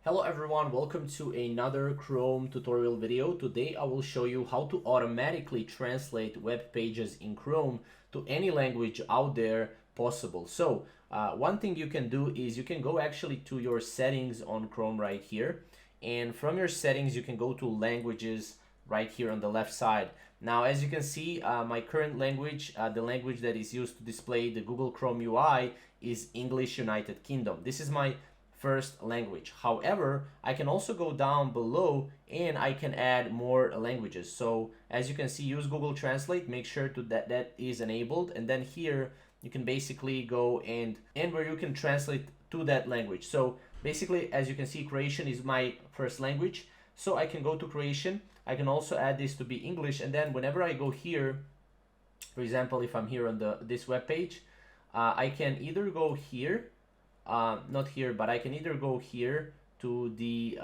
Hello everyone, welcome to another Chrome tutorial video. Today I will show you how to automatically translate web pages in Chrome to any language out there possible. So one thing you can do is you can go actually to your settings on Chrome right here, and from your settings you can go to languages right here on the left side. Now as you can see, my current language, the language that is used to display the Google Chrome UI is English United Kingdom. This is my first language. However, I can also go down below and I can add more languages. So as you can see, use Google Translate, make sure that is enabled, and then here you can basically go and where you can translate to that language. So basically, as you can see, Croatian is my first language, so I can go to Croatian. I can also add this to be English, and then whenever I go here, for example, if I'm here on this web page, I can either go here, not here, but I can either go here to the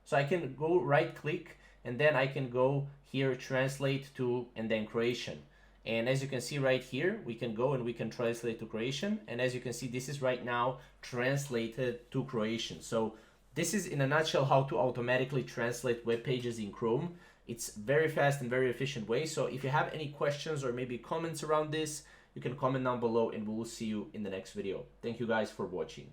so I can go right click and then I can go here, translate to, and then Croatian. And as you can see right here, we can go and we can translate to Croatian, and as you can see, this is right now translated to Croatian. So this is in a nutshell how to automatically translate web pages in Chrome. It's very fast and very efficient way. So if you have any questions or maybe comments around this, you can comment down below and we will see you in the next video. Thank you guys for watching.